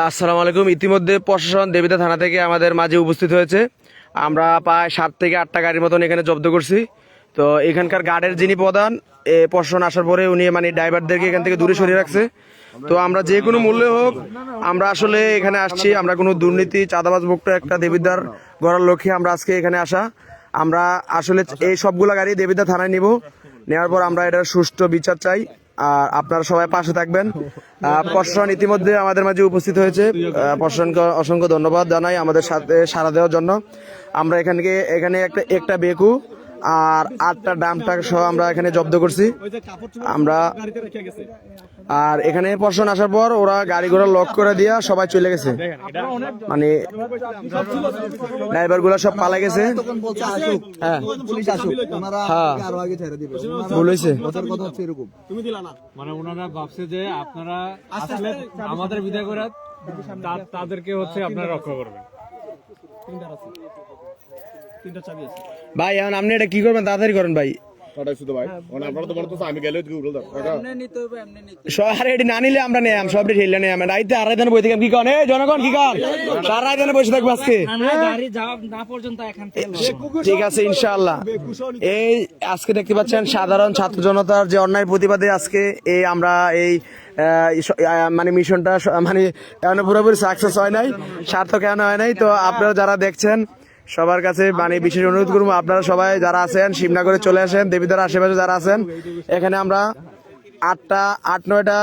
আসসালামু আলাইকুম। ইতিমধ্যে প্রশাসন দেবিদ্বার থানা থেকে আমাদের মাঝে উপস্থিত হয়েছে। আমরা প্রায় 7 থেকে 8টা গাড়ির মতন এখানে জব্দ করছি। তো এখানকার গার্ডের যিনি প্রধান, প্রশাসন আসার পরে উনি মানে ড্রাইভারদেরকে এখান থেকে দূরে সরিয়ে রাখছে। তো আমরা যে কোনো মূল্যে হোক আমরা আসলে এখানে আসছি, আমরা কোনো দুর্নীতি চাঁদাবাজ মুক্ত একটা দেবিদ্বার গড়ার লক্ষ্যে আমরা আজকে এখানে আসা। আমরা আসলে এই সবগুলো গাড়ি দেবিদ্বার থানায় নিব, নেওয়ার পর আমরা এটার সুষ্ঠু বিচার চাই। আর আপনারা সবাই পাশে থাকবেন। প্রশাসন ইতিমধ্যে আমাদের মাঝে উপস্থিত হয়েছে, প্রশাসনকে অসংখ্য ধন্যবাদ জানাই আমাদের সাথে সাড়া দেওয়ার জন্য। আমরা এখানে একটা বেকু আর 8টা ড্রাম ট্রাক সহ আমরা এখানে জব্দ করছি। আমরা আর এখানে প্রশাসন আসার পর ওরা গাড়ি ঘোড়া লক করে দিয়া সবাই চলে গেছে, মানে ড্রাইভার গুলা সব পালা গেছে। হ্যাঁ ভুল হয়েছে, মানে ওনারা ভাবছে যে আপনারা আসলে আমাদের বিদায় করে তাদেরকে হচ্ছে আপনারা রক্ষা করবেন। ভাই এখন আপনি এটা কি করবেন, তাড়াতাড়ি করেন ভাই। না নিলে আমরা নেম সব ঢেলে নেই আমরা রাইতে আড়াই দিনে বসে থাকবো। কি কন জনগণ, কি কন আড়াই দিনে বসে থাকবো আজকে? ঠিক আছে ইনশাআল্লাহ। এই আজকে দেখতে পাচ্ছেন সাধারণ ছাত্র জনতার যে অন্যায় প্রতিবাদে আজকে আমরা এই মানে মিশনটা মানে পুরোপুরি সাকসেস হয় নাই, সার্থক হয় নাই। তো আপনারা যারা দেখছেন সবার কাছে মানে বিশেষ অনুরোধ করবো, আপনারা সবাই যারা আছেন শিবনগরে চলে আসেন, দেবিদ্বার আশেপাশে যারা আছেন। এখানে আমরা 8-9টা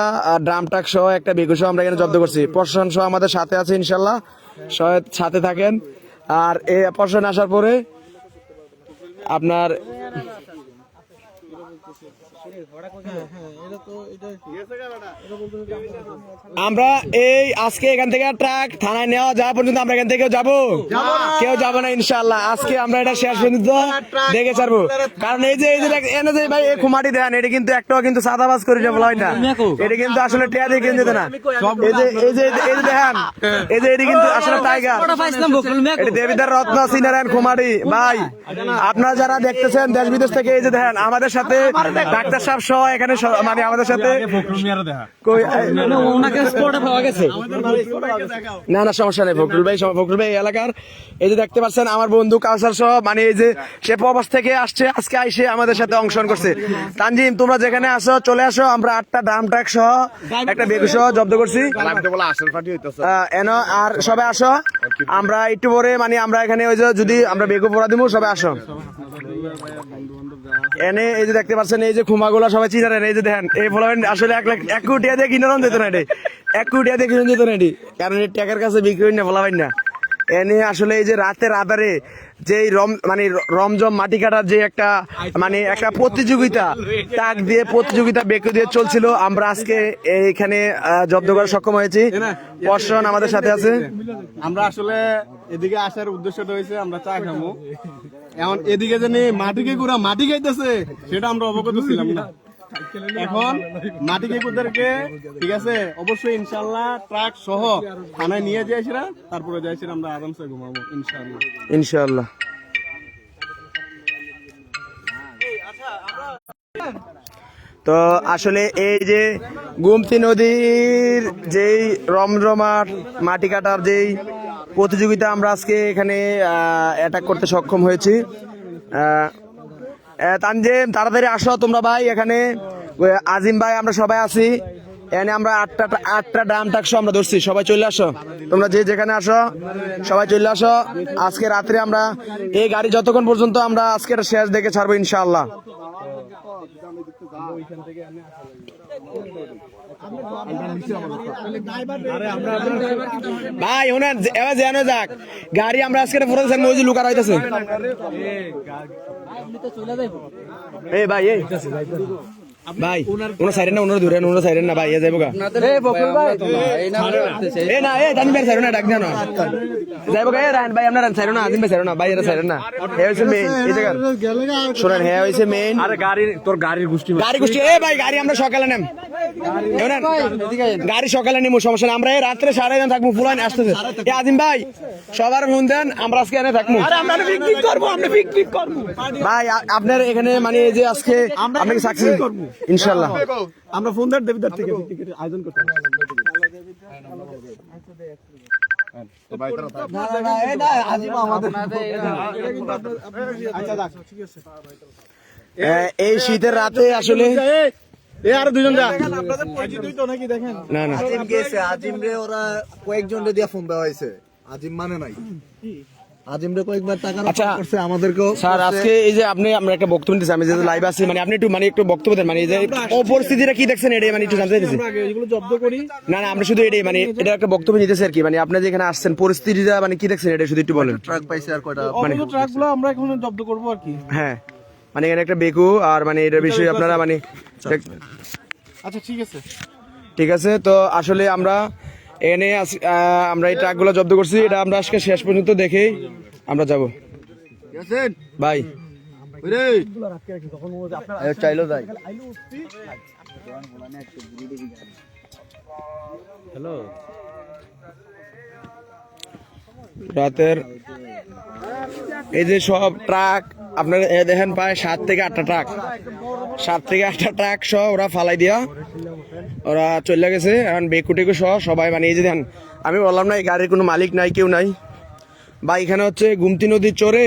ড্রাম ট্রাক সহ একটা বেকু সহ আমরা এখানে জব্দ করছি। প্রশাসন সহ আমাদের সাথে আছে ইনশাল্লাহ, সাথে থাকেন। আর এই প্রশাসন আসার পরে আপনার আমরা এই আজকে এখান থেকে ট্রাক থানায় নেওয়া যাওয়া পর্যন্ত আমরা এখান থেকে কেউ যাবো না ইনশাল্লাহ। আজকে আমরা এটা শেষ পর্যন্ত দেখে ছাড়বো। কারণ এই যে এনে যে ভাই খুমাটি দেন, এটা কিন্তু একটাও কিন্তু সাদাবাজ করে বলা হয় না, এটা কিন্তু আসলে টেয়া দিয়ে কিনে যেত না। এই যে দেখেন, এই যে এটি কিন্তু আসলে টাইগার, এটা দেবিদ্বার রত্ন সিনারায়ণ খুমাটি। ভাই আপনারা যারা দেখতেছেন দেশ বিদেশ থেকে, এই যে দেখেন আমাদের সাথে ডাক্তার সাহেব সহ এখানে মানে আমাদের সাথে না সমস্যা নেই। ফখরুল ভাই এলাকার এই যে দেখতে পাচ্ছেন আমার বন্ধু কাউসার সহ, মানে এই যে সে প্রবাস থেকে আসছে, আজকে আইসে আমাদের সাথে অংশগ্রহণ করছে। তানজিম তোমরা যেখানে আসো চলে আসো, আমরা 8টা ড্রাম ট্রাক সহ একটা বেকু সহ জব্দ করছি। আর সবাই আসো, আমরা একটু পরে মানে আমরা এখানে ওই যে যদি আমরা বেকু পড়া দিব, সবাই আসো। এনে এই যে দেখতে পাচ্ছেন এই যে খুমাগুলা সবাই চিনারেন, এই যে দেখেন এই ফলাবেন আসলে 1 কোটি টাকা দিয়ে কিনে যেত না, এটি 1 কোটি টাকা দিয়ে কিনে যেত না, এটি কারণ এই টাকার কাছে বিক্রি না ফলাবেন না। এনে আসলে এই যে রাতের আধারে যে মানে রমজম মাটি কাটার যে একটা মানে একটা প্রতিযোগিতা, তাক দিয়ে প্রতিযোগিতা বেকু দিয়ে চলছিল, আমরা আজকে এইখানে জব্দ করা সক্ষম হয়েছি। প্রশাসন আমাদের সাথে আছে। আমরা আসলে এদিকে আসার উদ্দেশ্যটা হয়েছে আমরা চা খাবো, এখন এদিকে জানি মাটি খাইতেছে সেটা আমরা অবগত ছিলাম না। এখন মাটি কেকুদেরকে ঠিক আছে অবশ্যই ইনশাল্লাহ ট্রাক সহ থানায় নিয়ে যাইছিলাম, তারপরে যাইছিলাম আমরা আরামসে ঘুমাবো ইনশাল্লাহ। তো আসলে এই যে গোমতী নদীর যেই রমরমার মাটি কাটার যেই প্রতিযোগিতা আমরা আজকে এখানে অ্যাটাক করতে সক্ষম হয়েছি। তানজিম তাড়াতাড়ি আসো তোমরা ভাই, এখানে আজিম ভাই আমরা সবাই আছি। এখানে আমরা 8টা ড্রাম ট্রাক আমরা ধরছি, সবাই চলে আসো, তোমরা যে যেখানে আসো সবাই চলে আসো। আজকে রাত্রে আমরা এই গাড়ি যতক্ষণ পর্যন্ত আমরা আজকে শেষ দেখে ছাড়বো ইনশাআল্লাহ। ভাই শুনেন এবার জানো যাক গাড়ি আমরা আজকে পুরো লুকার হইতেছে। এই ভাই ভাই ওনার সাইডে না, ওনার ধরে ওনার সাইডে না ভাই, এ যাইবো গা এ না এ জানি ভাই সাইডে না ডাক দেন যাইবো গা এ রান ভাই আপনারা সাইডে না, আজিম ভাই সাইডে না ভাই, এর সাইডে না। হে হইছে মেইন এই জায়গা শুনেন, হে হইছে মেইন। আরে গাড়ি তোর গাড়ির গোষ্ঠী এ ভাই গাড়ি আমরা সকালে নেম, গাড়ি সকালে নিমু সমস্যা না, আমরা রাত্রে 9:30 থাকবো ফুলান আসতেছে। এ আজিম ভাই সবার ফোন দেন, আমরা আজকে এনে থাকবো। আমরা পিকনিক করবো ভাই আপনার এখানে মানে যে আজকে আপনাকে সাকসেস ইনশাল্লাহ। আমরা ফোন দেব দেবিদার থেকে টিকিটের আয়োজন করতে হবে। এই শীতের রাতে আসলে আর দুজন যা না না আজিম গেছে, আজিম রে ওরা কয়েকজন রে দিয়া ফোন দেওয়া হয়েছে, আজিম মানে নাই। আজিম রে কয়েকবার টাকা আচ্ছা। করছে আমাদেরকেও। স্যার আজকে এই যে আপনি আমরা একটা বক্তব্য দিচ্ছি, আমি যেহেতু লাইভ আছি, মানে আপনি একটু বক্তব্য দেন, মানে এই যে পরিস্থিতিটা কি দেখছেন এটাই মানে একটু জানতে চাইছি। এগুলো জব্দ করি। না না আমরা শুধু এটাই মানে এটা একটা বক্তব্য নিতেছি আর কি, মানে আপনি যেখানে আসছেন পরিস্থিতিটা মানে কি দেখছেন এটা শুধু একটু বলেন। ট্রাক পাইছে আর কয়টা অবৈধ ট্রাকগুলো আমরা এখন জব্দ করবো আর কি। হ্যাঁ মানে এখানে একটা বেকু আর মানে এটার বিষয়ে আপনারা মানে আচ্ছা ঠিক আছে। ঠিক আছে। তো আসলে আমরা এখানে আমরা এই ট্রাকগুলো জব্দ করছি, এটা আমরা আজকে শেষ পর্যন্ত দেখেই আমরা যাব ভাই। চাইলো যাই। রাতের এই যে সব ট্রাক আপনারা দেখেন প্রায় 7 থেকে 8টা ট্রাক সহ ওরা ফালাই দিয়া ওরা চলে গেছে। এখন বেকুটেকু সহ সবাই মানে এই যে দেখেন, আমি বললাম না এই গাড়ির কোনো মালিক নাই, কেউ নাই বা এখানে হচ্ছে গুমতি নদীর চরে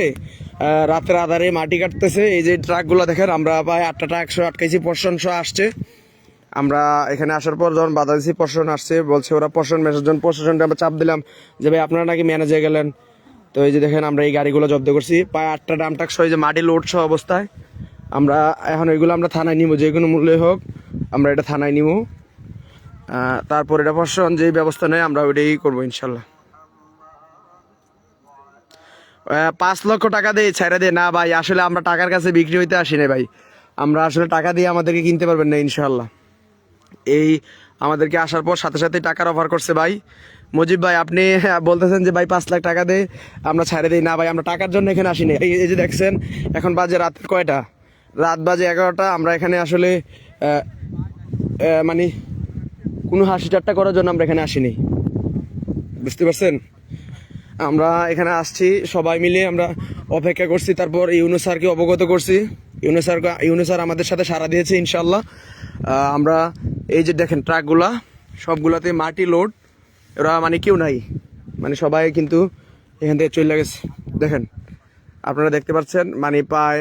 রাতের আধারে মাটি কাটতেছে। এই যে ট্রাকগুলো দেখেন, আমরা প্রায় 8টা ট্রাক সহ আটকাইছি, প্রশাসন সহ আসছে। আমরা এখানে আসার পর যখন বাধা দিচ্ছি প্রশাসন আসছে, বলছে ওরা প্রশাসনকে আমরা চাপ দিলাম যে ভাই আপনারা নাকি ম্যানেজে গেলেন। তো এই যে দেখেন আমরা এই গাড়িগুলো জব্দ করছি, প্রায় 8টা ডামটাক সহ যে মাটি লোড সহ অবস্থায়। আমরা এখন এগুলো আমরা থানায় নিব, যে কোনো মূল্যে হোক আমরা এটা থানায় নিব। তারপর এটা প্রশাসন যেই ব্যবস্থা নেয় আমরা ওইটাই করবো ইনশাল্লাহ। 5 লক্ষ টাকা দিয়ে ছেড়ে দিয়ে না ভাই, আসলে আমরা টাকার কাছে বিক্রি হইতে আসি না ভাই, আমরা আসলে টাকা দিয়ে আমাদেরকে কিনতে পারবেন না ইনশাল্লাহ। এই আমাদেরকে আসার পর সাথে সাথে টাকার অফার করছে ভাই। মুজিব ভাই আপনি বলতেছেন যে ভাই 5 লাখ টাকা দিয়ে আমরা ছাড়ে দিই, না ভাই আমরা টাকার জন্য এখানে আসিনি। এই যে দেখছেন এখন বাজে রাত কয়টা, রাত বাজে 11টা। আমরা এখানে আসলে মানে কোনো হাসি ঠাট্টা করার জন্য আমরা এখানে আসিনি, বুঝতে পারছেন। আমরা এখানে আসছি সবাই মিলে আমরা অপেক্ষা করছি, তারপর ইউনূস স্যারকে অবগত করছি। ইউনূস স্যার আমাদের সাথে সাড়া দিয়েছে ইনশাল্লাহ। আমরা এই যে দেখেন ট্রাকগুলা সবগুলাতে মাটি লোড, এরা মানে কেউ নাই, মানে সবাই কিন্তু এখান থেকে চলে গেছে। দেখেন আপনারা দেখতে পাচ্ছেন মানে প্রায়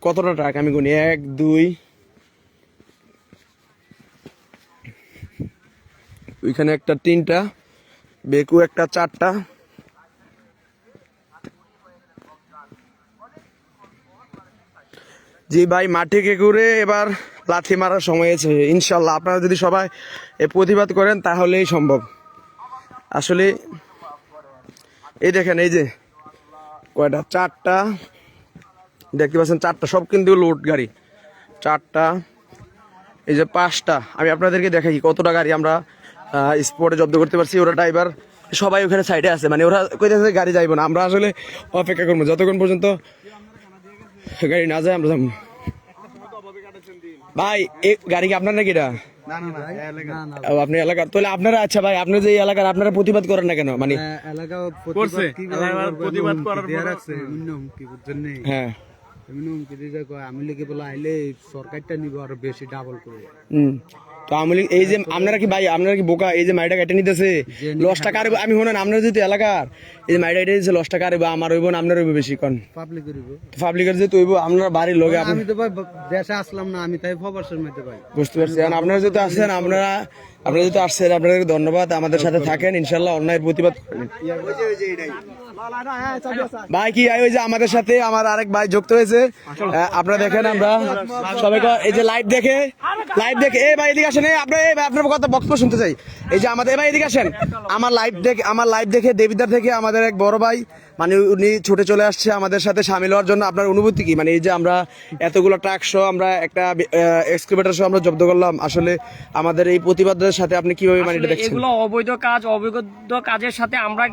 কতটা ট্রাক আমি গুনি, 1 2 ওইখানে একটা 3টা, বেকু একটা 4টা। জি ভাই মাটি কেকুরে এবার লাথি মারার সময় আছে ইনশাল্লাহ। আপনারা যদি সবাই প্রতিবাদ করেন তাহলেই সম্ভব। আসলে এই দেখেন এই যে কয়টা, 4টা দেখতে পাচ্ছেন, 4টা সব কিন্তু লোড গাড়ি, 4টা এই যে 5টা। আমি আপনাদেরকে দেখাই কতটা গাড়ি আমরা স্পটে জব্দ করতে পারছি। ওরা ড্রাইভার সবাই ওখানে সাইডে আছে, মানে ওরা কইতেছে গাড়ি যাইবো না, আমরা আসলে অপেক্ষা করবো যতক্ষণ পর্যন্ত গাড়ি না যায় আমরা যাবো। ভাই এই গাড়ি কি আপনার নাকি এটা? ও আপনি এলাকার, তাহলে আপনারা আচ্ছা ভাই আপনার যে এলাকার আপনারা প্রতিবাদ করেন না কেন? মানে করছে প্রতিবাদ করার হ্যাঁ আমি লিখে বলে আইলে সরকারটা নিব আরো বেশি ডাবল করে। তো আমি এই যে আপনারা কি ভাই আপনারা কি বোকা, এই যে মাইটা কেটে নিতেছে 10 টাকা আমি শোনেন, আপনারা যদি এলাকার এই যে মাইটা কেটে দিচ্ছে 10 টাকা আমার হইব না আপনার হইব বেশি কন পাবলিকের যে তৈব আপনার বাড়ির লোক। আমি তো ভাই দেশে আসলাম না, আমি তাই খবরের মধ্যে ভাই বুঝতে পারছি। আপনারা যদি আসছেন আপনারা যদি আসছেন আপনাদেরকে ধন্যবাদ, আমাদের সাথে থাকেন ইনশাল্লাহ, অন্যায়ের প্রতিবাদ করেন। ভাই কি ওই যে আমাদের সাথে আমার আরেক ভাই যুক্ত হয়েছে, আপনারা দেখেন আমরা সবাই এই যে লাইভ দেখে এই ভাই এদিকে আসেন, আপনার কথা বক্তব্য শুনতে চাই। এই যে আমাদের ভাই এদিকে আসেন, আমার লাইভ দেখে দেবিদার থেকে আমাদের এক বড় ভাই মানে উনি ছুটে চলে আসছে আমাদের সাথে সামিল হওয়ার জন্য। আপনার অনুভূতি কি? মানে এই যে আমরা এতগুলো ট্রাক সহ আমরা একটা এক্সকাভেটর সহ আমরা জব্দ করলাম, আসলে আমাদের এই প্রতিবাদের সাথে আপনি কিভাবে মানে এটা দেখছেন? এগুলো অবৈধ কাজের সাথে আমরা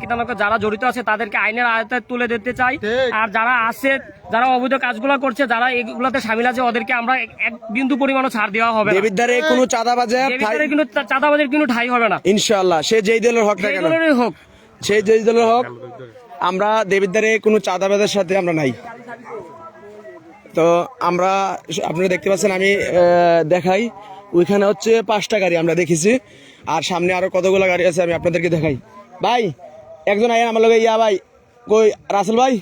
যারা জড়িত আছে তাদেরকে আইনের আয়তায় তুলে দিতে চাই। আর যারা অবৈধ কাজগুলো করছে, যারা এগুলোতে সামিল আছে, ওদেরকে আমরা এক বিন্দু পরিমাণও ছাড় দেওয়া হবে না। দেবিদ্বারে কোনো চাঁদাবাজের কিন্তু ঠাঁই হবে না ইনশাআল্লাহ, সে যেই দলের হোক না কেন, হোক সে যেই দলের হোক। আমরা দেবিদ্বারে কোনো চাঁদাবাজের সাথে আমরা নাই। তো আমরা আপনারা দেখতে পাচ্ছেন, আমি দেখাই, ওইখানে হচ্ছে 5টা গাড়ি আমরা দেখেছি, আর সামনে আরো কতগুলো গাড়ি আছে আমি আপনাদেরকে দেখাই। ভাই একজন আইন আমার লগে, ইয়া ভাই কই রাসেল ভাই,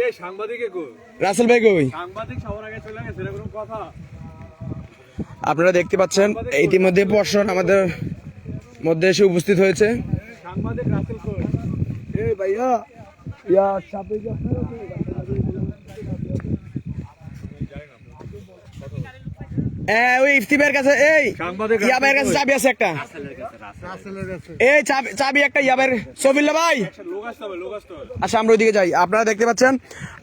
এই সাংবাদিকে কই? রাসেল ভাই কই? সাংবাদিক সবার আগে চলে গেছে, এরকম কথা। আপনারা দেখতে পাচ্ছেন ইতিমধ্যে প্রশাসন আমাদের মধ্যে এসে উপস্থিত হয়েছে। সাংবাদিক রাসেল কই? এই ভাইয়া ইয়া চাপে ওই ইফতিবের কাছে, এই ইয়াবের কাছে চাবি আছে একটা, এই চাবি একটা ইয়াবের, সবিল্লা ভাই। আচ্ছা আমরা ওইদিকে যাই। আপনারা দেখতে পাচ্ছেন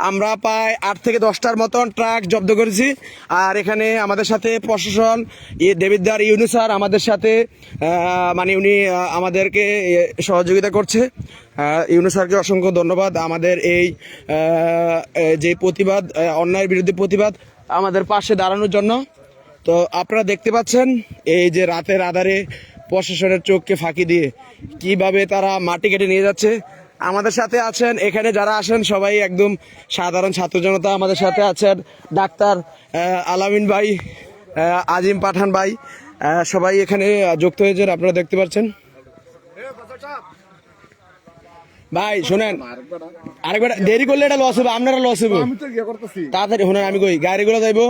আমরা প্রায় 8 থেকে 10টার মতন ট্রাক জব্দ করেছি, আর এখানে আমাদের সাথে প্রশাসন দেবিদ্বার ইউনূস স্যার আমাদের সাথে মানে উনি আমাদেরকে সহযোগিতা করছে। ইউনূস স্যারকে অসংখ্য ধন্যবাদ আমাদের এই যে প্রতিবাদ, অন্যায়ের বিরুদ্ধে প্রতিবাদ, আমাদের পাশে দাঁড়ানোর জন্য। তো আপনারা দেখতে পাচ্ছেন এই যে রাতের আধারে প্রশাসনের চোখকে ফাঁকি দিয়ে কিভাবে তারা মাটি কেটে নিয়ে যাচ্ছে। আমাদের সাথে আছেন এখানে যারা আসেন সবাই একদম সাধারণ ছাত্র জনতা। আমাদের সাথে আছেন ডাক্তার আলামিন ভাই, আজিম পাঠান ভাই, সবাই এখানে যুক্ত হয়েছেন, আপনারা দেখতে পাচ্ছেন। ভাই শোনেন, আরেকবার দেরি করলে এটা লস হবে, আপনারা লস হবে। তাড়াতাড়ি শোনেন, আমি কই গাড়িগুলো যাইবো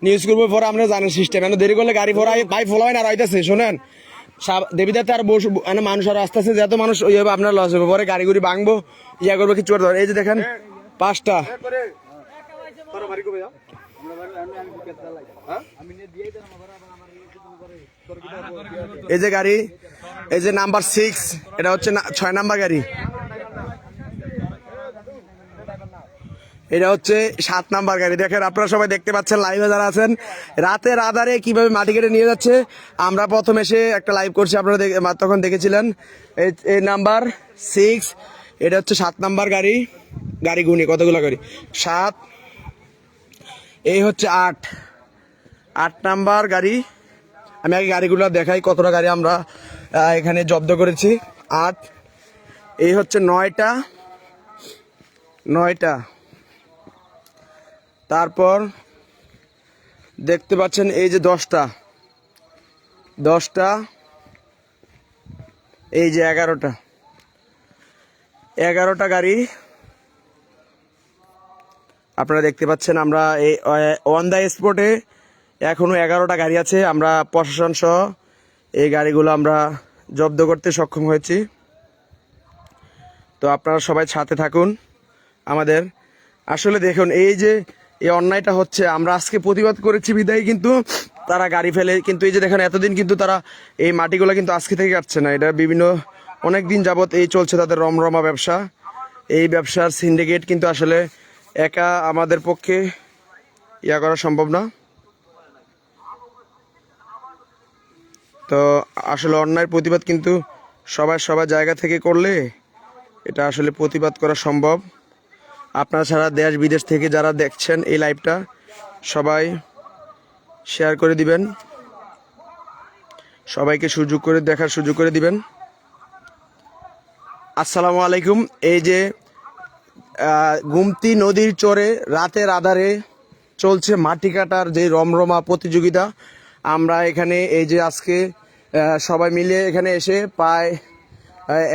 নিউজ করবো, পরে আপনারা জানেন সিস্টেম, দেরি করলে গাড়ি ভরা ভাই ফলাই না রাইতেছে। শোনেন দেবিদাতে আর বসে মানুষ আর আস্তে আস্তে যত মানুষ ইয়ে হবে আপনার লস হবে, পরে গাড়ি গুড়ি ভাঙবো, ইয়া করবো কিছু করতে পারবো। এই যে দেখেন 5টা, এই যে গাড়ি, এই যে নাম্বার 6, এটা হচ্ছে 6 নাম্বার গাড়ি, এটা হচ্ছে 7 নাম্বার গাড়ি। দেখেন আপনারা সবাই দেখতে পাচ্ছেন, লাইভে যারা আছেন, রাতের আধারে কিভাবে মাটি কেটে নিয়ে যাচ্ছে। আমরা প্রথম এসে একটা লাইভ করছি, আপনারা তখন দেখেছিলেন। এই নাম্বার 6, এটা হচ্ছে 7 নাম্বার গাড়ি। গাড়ি গুনি কতগুলো গাড়ি, 7, এই হচ্ছে 8 নাম্বার গাড়ি। আমি আগে গাড়িগুলো দেখাই কতটা গাড়ি আমরা এখানে জব্দ করেছি। 8, এই হচ্ছে 9টা, তারপর দেখতে পাচ্ছেন এই যে 10টা, এই যে 11টা গাড়ি আপনারা দেখতে পাচ্ছেন। আমরা এই অন দ্য স্পটে এখনো 11টা গাড়ি আছে, আমরা প্রশাসন সহ এই গাড়িগুলো আমরা জব্দ করতে সক্ষম হয়েছি। তো আপনারা সবাই সাথে থাকুন আমাদের। আসলে দেখুন এই যে এই অন্যায়টা হচ্ছে, আমরা আজকে প্রতিবাদ করেছি বিদায় কিন্তু তারা গাড়ি ফেলে, কিন্তু এই যে দেখেন এতদিন কিন্তু তারা এই মাটিগুলো কিন্তু আজকে থেকে কাটছে না, এটা বিভিন্ন অনেক দিন যাবত এই চলছে তাদের রমরমা ব্যবসা। এই ব্যবসার সিন্ডিকেট কিন্তু আসলে একা আমাদের পক্ষে ইয়া করা সম্ভব না। তো আসলে অন্যায়ের প্রতিবাদ কিন্তু সবার জায়গা থেকে করলে এটা আসলে প্রতিবাদ করা সম্ভব। আপনারা সারা দেশ বিদেশ থেকে যারা দেখছেন এই লাইভটা সবাই শেয়ার করে দিবেন, সবাইকে দেখার সুযোগ করে দিবেন। আসসালামু আলাইকুম। এই যে গুমতি নদীর চরে রাতের আধারে চলছে মাটি কাটার যে রমরমা প্রতিযোগিতা, আমরা এখানে এই যে আজকে সবাই মিলে এখানে এসে প্রায়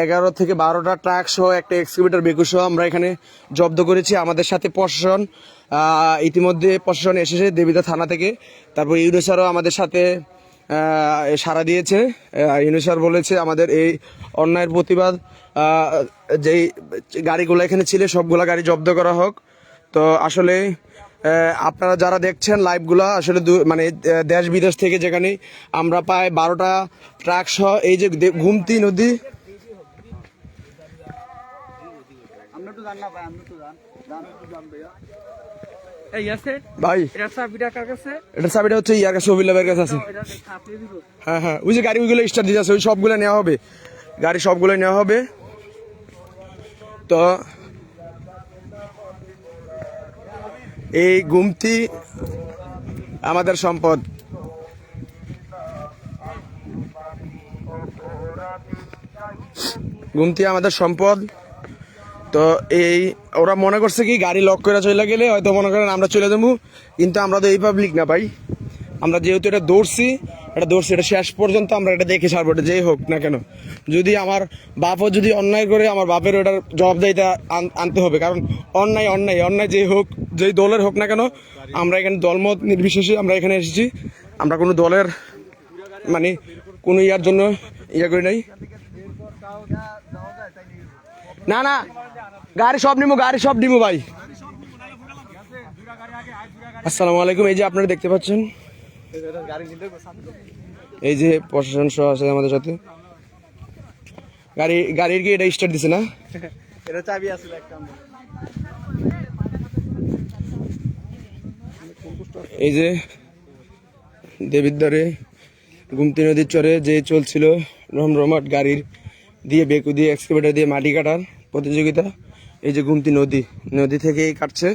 11 থেকে 12টা ট্রাক সহ একটা এক্সকাভেটর বেকু সহ আমরা এখানে জব্দ করেছি। আমাদের সাথে প্রশাসন ইতিমধ্যে প্রশাসন এসেছে দেবিদা থানা থেকে, তারপর ইউনূস স্যারও আমাদের সাথে সাড়া দিয়েছে। ইউনূস স্যার বলেছে আমাদের এই অন্যায়ের প্রতিবাদ যেই গাড়িগুলো এখানে ছিল সবগুলা গাড়ি জব্দ করা হোক। তো আসলে আপনারা যারা দেখছেন লাইভগুলো আসলে মানে দেশ বিদেশ থেকে, যেখানে আমরা প্রায় 12টা ট্রাক সহ এই যে গুমতি নদী, ভাই এটা চাবিটা হচ্ছে ইয়ার কাছে, অভিলা ভাইয়ের কাছে আছে। হ্যাঁ ওই যে গাড়ি ওইগুলো স্টার্ট দিতে আছে, ওই সবগুলো নেওয়া হবে, গাড়ি সবগুলো নেওয়া হবে। তো এই গুমতি আমাদের সম্পদ, গুমতি আমাদের সম্পদ। তো এই ওরা মনে করছে কি গাড়ি লক করে চলে গেলে হয়তো মনে করেন আমরা চলে যাবো, কিন্তু আমরা তো এই পাবলিক না ভাই। আমরা যেহেতু এটা দৌড়ছি এটা শেষ পর্যন্ত আমরা এটা দেখে ছাড়বো, এটা যেই হোক না কেন। যদি আমার বাপও যদি অন্যায় করে, আমার বাপের ওটার জবাবদাহিতা আনতে হবে, কারণ অন্যায় অন্যায় অন্যায় যেই হোক, যেই দলের হোক না কেন, আমরা এখানে দলমত নির্বিশেষে আমরা এখানে এসেছি। আমরা কোনো দলের মানে কোনো ইয়ার জন্য ইয়ে করি নাই। না না, গাড়ি সব নিবো ভাই। আসসালামু আলাইকুম। এই যে আপনারা দেখতে পাচ্ছেন, এই যে প্রশাসন সহ আছে আমাদের সাথে। গাড়ির কি এটা স্টার্ট দিছে না? এটা চাবি আসলে একটা এই যে দেবিদ্বারে গুমতি নদীর চরে যে চলছিল রমরমাট গাড়ির দিয়ে বেকু দিয়ে এক্সকাভেটর দিয়ে মাটি কাটার প্রতিযোগিতা, এই যে গুমতি নদী থেকেই কাটছে।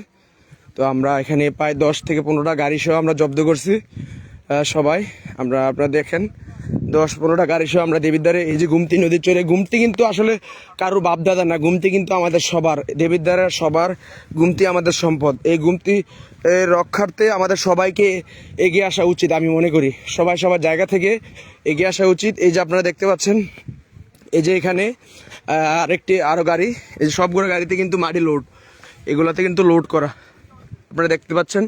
তো আমরা এখানে প্রায় 10 থেকে 15টা গাড়ি সহ আমরা জব্দ করছি। সবাই আপনারা দেখেন 10-15টা গাড়ি সহ আমরা দেবিদ্বারে এই যে গুমতি নদীর চরে। গুমতি কিন্তু আসলে কারো বাপদাদা না, গুমতি কিন্তু আমাদের সবার, দেবিদ্বারের সবার। গুমতি আমাদের সম্পদ। এই গুমতি রক্ষার্থে আমাদের সবাইকে এগিয়ে আসা উচিত। আমি মনে করি সবাই সবার জায়গা থেকে এগিয়ে আসা উচিত। এই যে আপনারা দেখতে পাচ্ছেন, এই যে এখানে আরো গাড়ি, এই যে সবগুলো গাড়িতে কিন্তু মাটি লোড, এগুলাতে কিন্তু লোড করা আপনারা দেখতে পাচ্ছেন।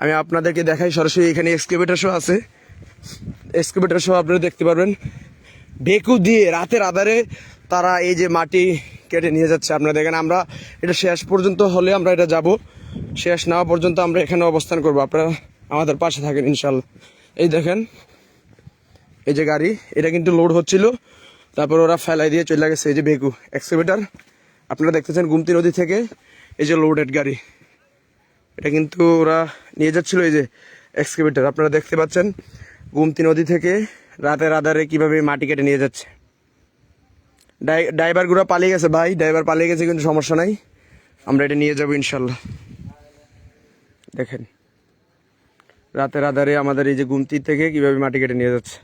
আমি আপনাদেরকে দেখাই সরাসরি, এখানে এক্সকাভেটর শো আছে, এক্সকাভেটর শো আপনারা দেখতে পারবেন। বেকু দিয়ে রাতের আধারে তারা এই যে মাটি কেটে নিয়ে যাচ্ছে। আপনারা দেখেন, আমরা এটা শেষ পর্যন্ত হলে আমরা এটা যাব, শেষ না হওয়া পর্যন্ত আমরা এখানে অবস্থান করব। আপনারা আমাদের পাশে থাকেন ইনশাল্লাহ। এই দেখেন, এই যে গাড়ি, এটা কিন্তু লোড হচ্ছিল, তারপর ওরা ফেলাই দিয়ে চলে গেছে। এই যে বেকু এক্সকাভেটর আপনারা দেখতেছেন গুমতি নদী থেকে, এই যে লোডেড গাড়ি, এটা কিন্তু ওরা নিয়ে যাচ্ছিল। এই যে এক্সকাভেটর আপনারা দেখতে পাচ্ছেন গুমতি নদী থেকে রাতের আধারে কিভাবে মাটি কেটে নিয়ে যাচ্ছে। ড্রাইভারগুলো পালিয়ে গেছে ভাই, ড্রাইভার পালিয়ে গেছে, কিন্তু সমস্যা নাই, আমরা এটা নিয়ে যাবো ইনশাল্লাহ। দেখেন রাতের আধারে আমাদের এই যে গুমতি থেকে কিভাবে মাটি কেটে নিয়ে যাচ্ছে।